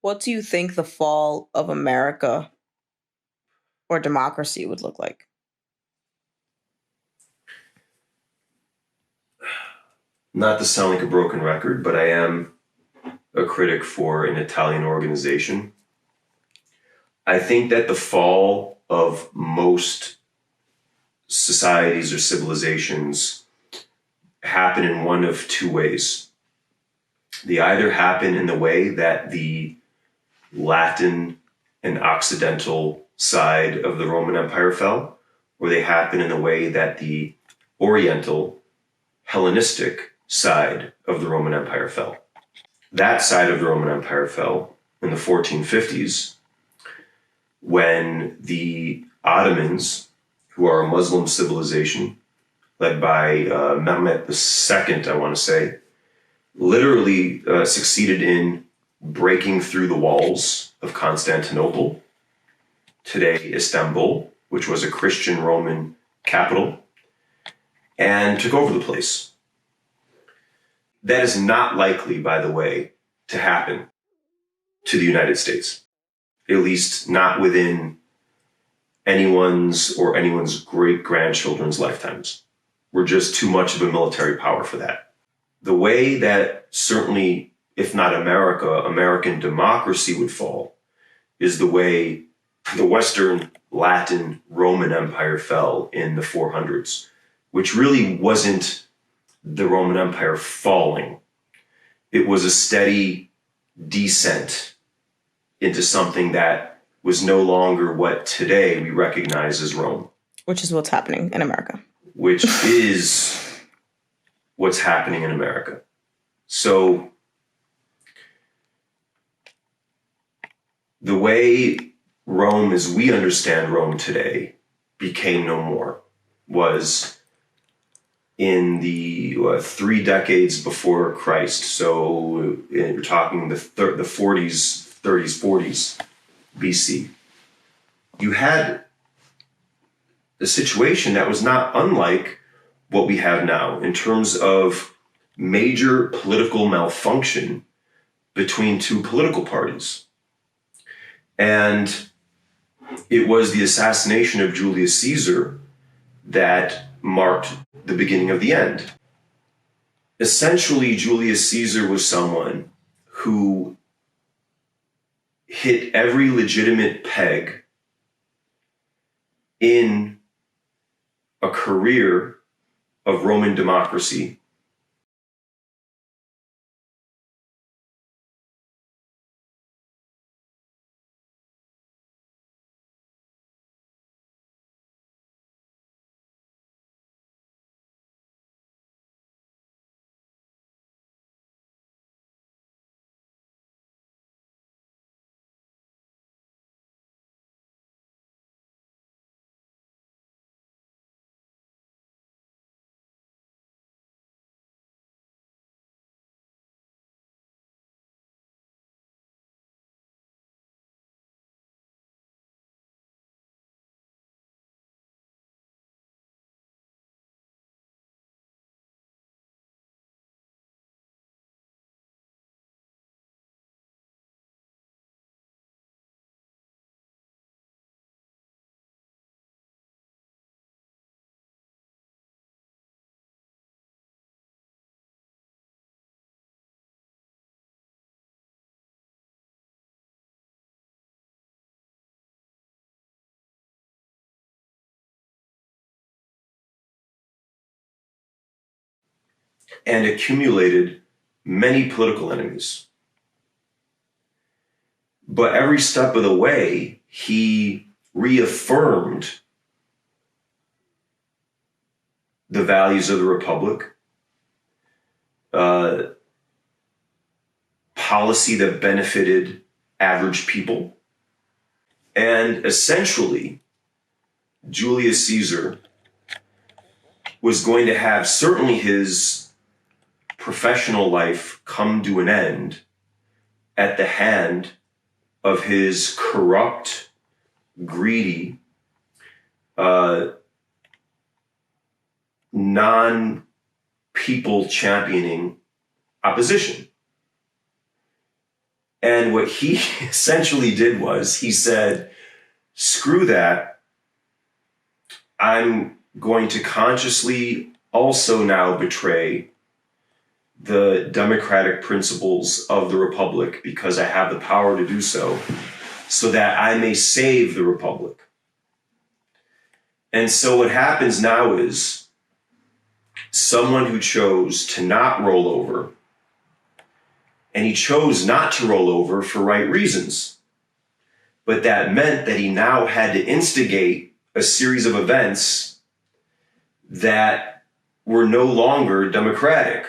What do you think the fall of America or democracy would look like? Not to sound like a broken record, but I am a critic for an Italian organization. I think that the fall of most societies or civilizations happen in one of two ways. They either happen in the way that the Latin and Occidental side of the Roman Empire fell, or they happen in the way that the Oriental, Hellenistic side of the Roman Empire fell. That side of the Roman Empire fell in the 1450s when the Ottomans, who are a Muslim civilization led by Mehmet II, I want to say, literally succeeded in breaking through the walls of Constantinople, today Istanbul, which was a Christian Roman capital, and took over the place. That is not likely, by the way, to happen to the United States, at least not within anyone's great-grandchildren's lifetimes. We're just too much of a military power for that. The way that certainly, if not American democracy would fall is the way the Western Latin Roman Empire fell in the 400s, which really wasn't the Roman Empire falling. It was a steady descent into something that was no longer what today we recognize as Rome. Which is what's happening in America. Which is what's happening in America. So the way Rome, as we understand Rome today, became no more was in the 3 decades before Christ. So you're talking the 40s, 30s, 40s BC. You had a situation that was not unlike what we have now in terms of major political malfunction between two political parties. And it was the assassination of Julius Caesar that marked the beginning of the end. Essentially, Julius Caesar was someone who hit every legitimate peg in a career of Roman democracy. And accumulated many political enemies. But every step of the way, he reaffirmed the values of the Republic, policy that benefited average people. And essentially, Julius Caesar was going to have certainly his professional life come to an end at the hand of his corrupt, greedy, non-people championing opposition. And what he essentially did was he said, screw that. I'm going to consciously also now betray the democratic principles of the republic because I have the power to do so that I may save the republic. And so what happens now is someone who chose to not roll over, and he chose not to roll over for right reasons, but that meant that he now had to instigate a series of events that were no longer democratic.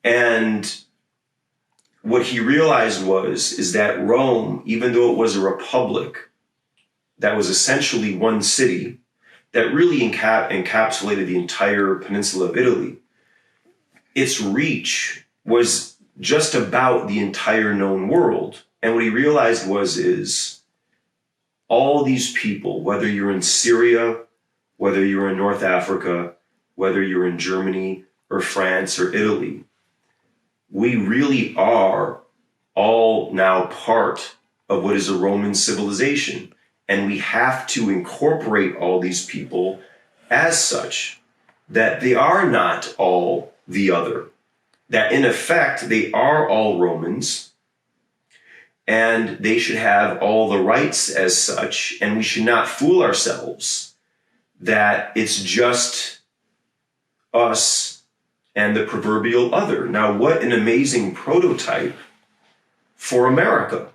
And what he realized is that Rome, even though it was a republic that was essentially one city, that really encapsulated the entire peninsula of Italy, its reach was just about the entire known world. And what he realized is all these people, whether you're in Syria, whether you're in North Africa, whether you're in Germany or France or Italy, we really are all now part of what is a Roman civilization. And we have to incorporate all these people as such, that they are not all the other, that in effect, they are all Romans, and they should have all the rights as such, and we should not fool ourselves that it's just us and the proverbial other. Now, what an amazing prototype for America.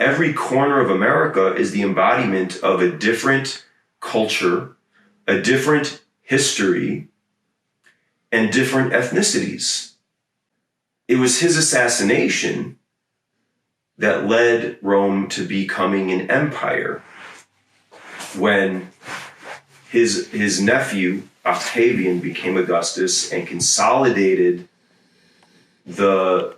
Every corner of America is the embodiment of a different culture, a different history, and different ethnicities. It was his assassination that led Rome to becoming an empire when his nephew Octavian became Augustus and consolidated the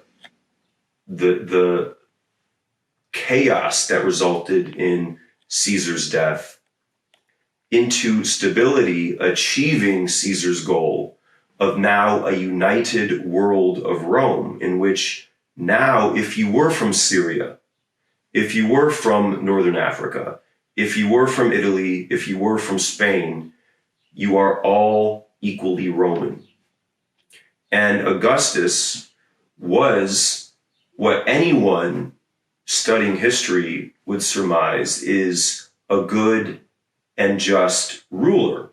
chaos that resulted in Caesar's death into stability, achieving Caesar's goal of now a united world of Rome, in which now, if you were from Syria, if you were from Northern Africa, if you were from Italy, if you were from Spain, you are all equally Roman. And Augustus was what anyone studying history would surmise is a good and just ruler.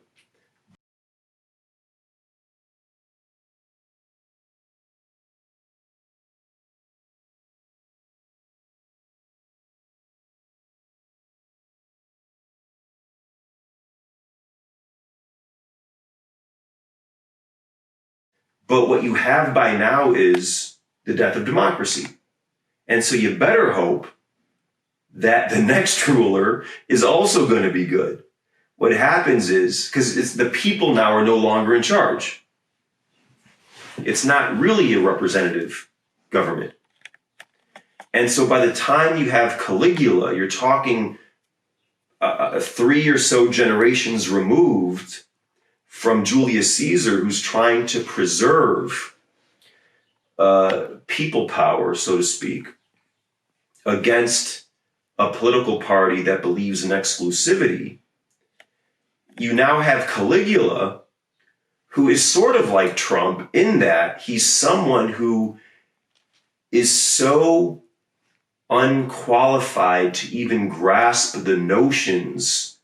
But what you have by now is the death of democracy. And so you better hope that the next ruler is also going to be good. What happens is, because it's the people now are no longer in charge. It's not really a representative government. And so by the time you have Caligula, you're talking 3 or so generations removed from Julius Caesar, who's trying to preserve people power, so to speak, against a political party that believes in exclusivity. You now have Caligula, who is sort of like Trump in that he's someone who is so unqualified to even grasp the notions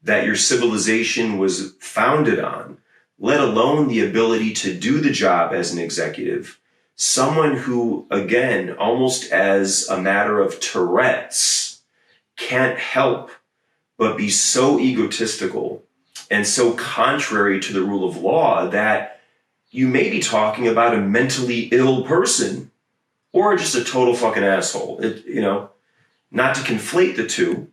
that your civilization was founded on, let alone the ability to do the job as an executive. Someone who, again, almost as a matter of Tourette's, can't help but be so egotistical and so contrary to the rule of law that you may be talking about a mentally ill person or just a total fucking asshole. Not to conflate the two.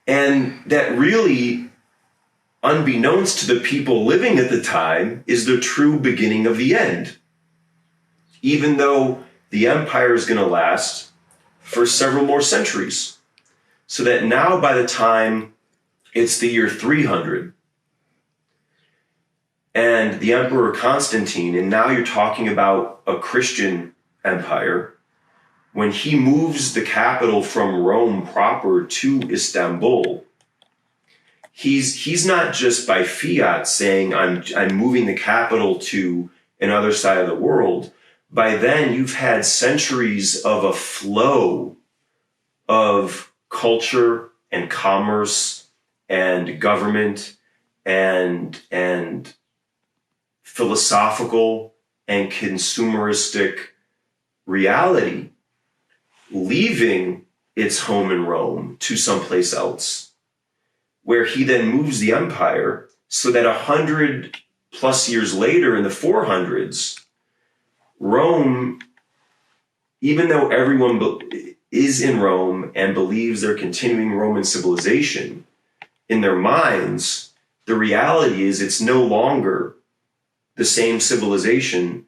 And that really, unbeknownst to the people living at the time, is the true beginning of the end. Even though the empire is going to last for several more centuries. So that now by the time it's the year 300 and the Emperor Constantine, and now you're talking about a Christian empire, when he moves the capital from Rome proper to Istanbul, he's not just by fiat saying, I'm moving the capital to another side of the world. By then, you've had centuries of a flow of culture and commerce and government and philosophical and consumeristic reality leaving its home in Rome to someplace else, where he then moves the empire so that 100+ years later in the 400s, Rome, even though everyone is in Rome and believes they're continuing Roman civilization, in their minds, the reality is it's no longer the same civilization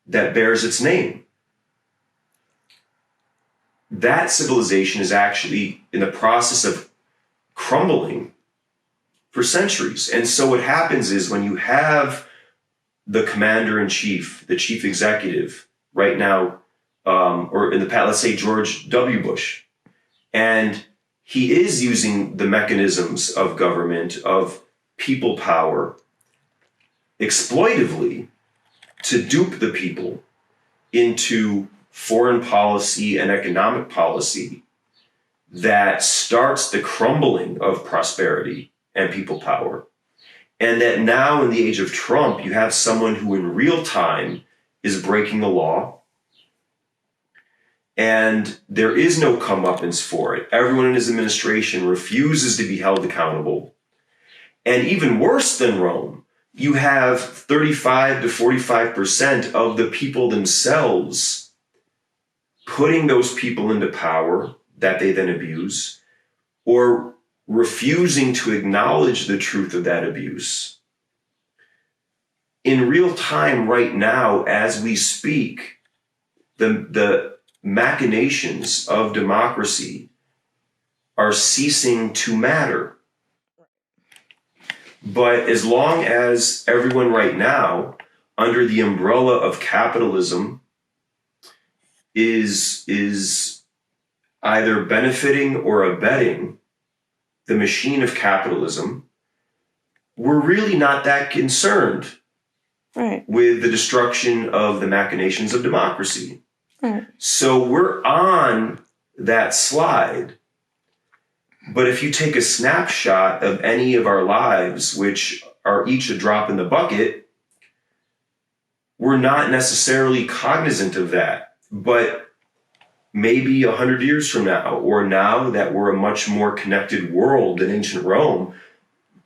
that bears its name. That civilization is actually in the process of crumbling for centuries. And so what happens is when you have the commander-in-chief, the chief executive right now, or in the past, let's say George W. Bush, and he is using the mechanisms of government, of people power, exploitively to dupe the people into foreign policy and economic policy that starts the crumbling of prosperity and people power. And that now in the age of Trump, you have someone who in real time is breaking the law, and there is no comeuppance for it. Everyone in his administration refuses to be held accountable. And even worse than Rome, you have 35 to 45% of the people themselves putting those people into power that they then abuse, or refusing to acknowledge the truth of that abuse. In real time right now, as we speak, the machinations of democracy are ceasing to matter. But as long as everyone right now, under the umbrella of capitalism, is either benefiting or abetting the machine of capitalism, we're really not that concerned with the destruction of the machinations of democracy. So we're on that slide. But if you take a snapshot of any of our lives, which are each a drop in the bucket, we're not necessarily cognizant of that. But maybe 100 years from now, or now that we're a much more connected world than ancient Rome,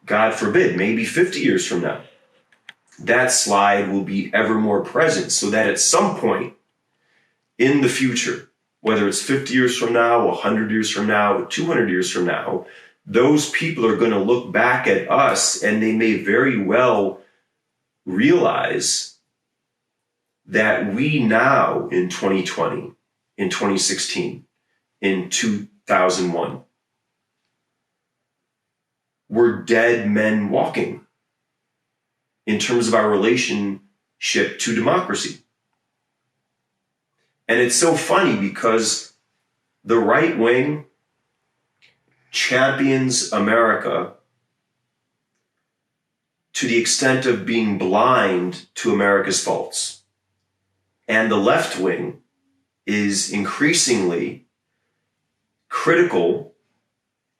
God forbid, maybe 50 years from now, that slide will be ever more present, so that at some point in the future, whether it's 50 years from now, 100 years from now, 200 years from now, those people are going to look back at us and they may very well realize that we now in 2020, in 2016, in 2001, we're dead men walking in terms of our relationship to democracy. And it's so funny because the right wing champions America to the extent of being blind to America's faults. And the left wing is increasingly critical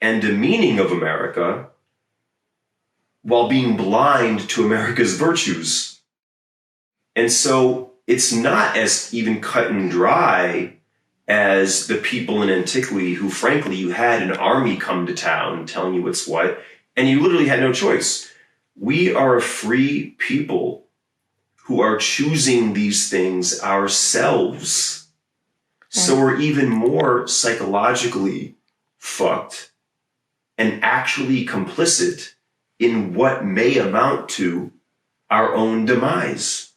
and demeaning of America while being blind to America's virtues. And so it's not as even cut and dry as the people in antiquity who, frankly, you had an army come to town telling you what's what, and you literally had no choice. We are a free people who are choosing these things ourselves. So we're even more psychologically fucked and actually complicit in what may amount to our own demise.